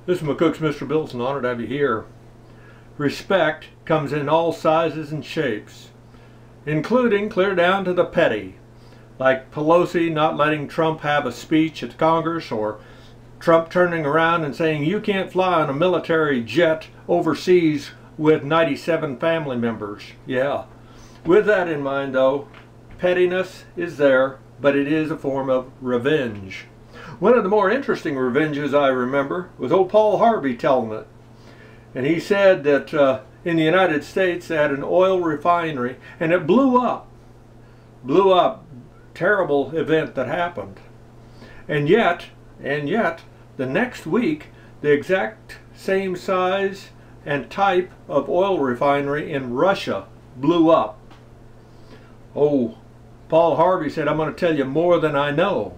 This is McCook's Mr. Billson. Honored to have you here. Respect comes in all sizes and shapes, including clear down to the petty, like Pelosi not letting Trump have a speech at Congress, or Trump turning around and saying you can't fly on a military jet overseas with 97 family members. Yeah. With that in mind, though, pettiness is there, but it is a form of revenge. One of the more interesting revenges I remember was old Paul Harvey telling it. And he said that in the United States they had an oil refinery and it blew up. Blew up. Terrible event that happened. And yet, the next week, the exact same size and type of oil refinery in Russia blew up. Oh, Paul Harvey said, I'm going to tell you more than I know.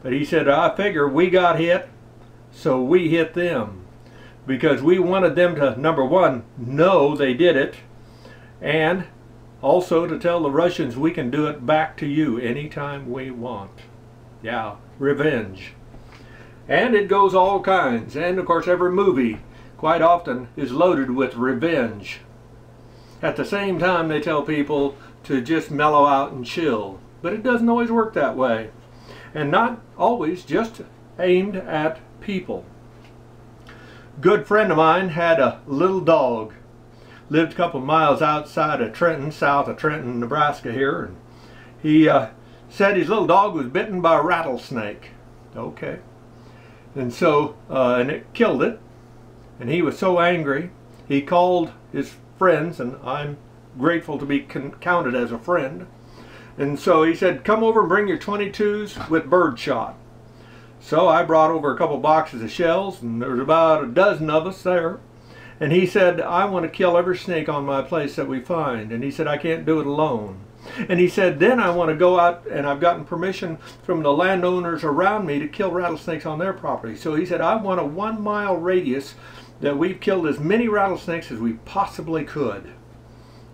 But he said, I figure we got hit, so we hit them. Because we wanted them to, number one, know they did it, and also to tell the Russians we can do it back to you anytime we want. Yeah, revenge. And it goes all kinds. And of course every movie quite often is loaded with revenge. At the same time they tell people to just mellow out and chill. But it doesn't always work that way. And not always just aimed at people. Good friend of mine had a little dog. Lived a couple miles outside of Trenton, south of Trenton, Nebraska here. And he said his little dog was bitten by a rattlesnake. Okay. And so, and it killed it. And he was so angry, he called his friends, and I'm grateful to be counted as a friend. And so he said, come over and bring your 22s with birdshot. So I brought over a couple boxes of shells, and there was about a dozen of us there. And he said, I want to kill every snake on my place that we find. And he said, I can't do it alone. And he said, then I want to go out, and I've gotten permission from the landowners around me to kill rattlesnakes on their property. So he said, I want a 1 mile radius that we've killed as many rattlesnakes as we possibly could.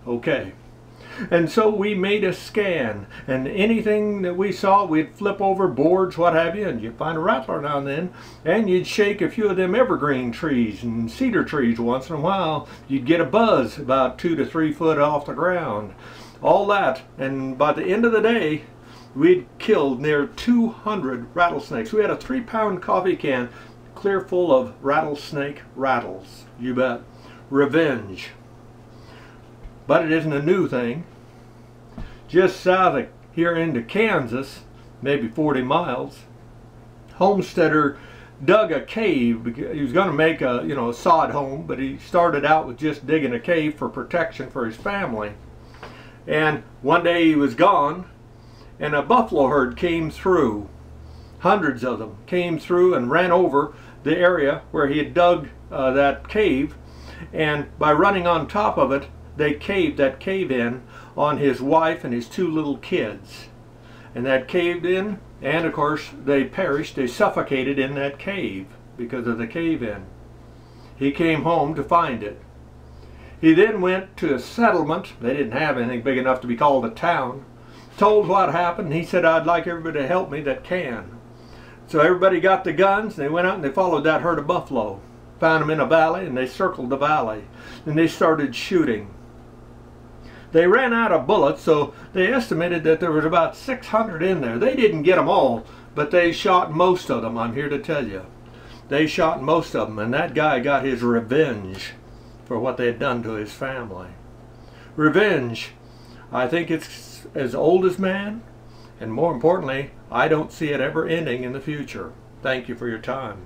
Okay. And so we made a scan, and anything that we saw, we'd flip over boards, what have you, and you'd find a rattler now and then, and you'd shake a few of them evergreen trees and cedar trees once in a while. You'd get a buzz about 2 to 3 foot off the ground. All that, and by the end of the day, we'd killed near 200 rattlesnakes. We had a 3-pound coffee can clear full of rattlesnake rattles. You bet. Revenge. But it isn't a new thing. Just south of here into Kansas, maybe 40 miles, homesteader dug a cave. He was going to make a sod home, but he started out with just digging a cave for protection for his family. And one day he was gone, and a buffalo herd came through. Hundreds of them came through and ran over the area where he had dug that cave, and by running on top of it, they caved that cave in on his wife and his 2 little kids. And that caved in, and of course they perished, they suffocated in that cave because of the cave-in. He came home to find it. He then went to a settlement, they didn't have anything big enough to be called a town, told what happened, and he said, I'd like everybody to help me that can. So everybody got the guns, and they went out and they followed that herd of buffalo. Found them in a valley, and they circled the valley. And they started shooting. They ran out of bullets, so they estimated that there was about 600 in there. They didn't get them all, but they shot most of them, I'm here to tell you. They shot most of them, and that guy got his revenge for what they had done to his family. Revenge, I think it's as old as man, and more importantly, I don't see it ever ending in the future. Thank you for your time.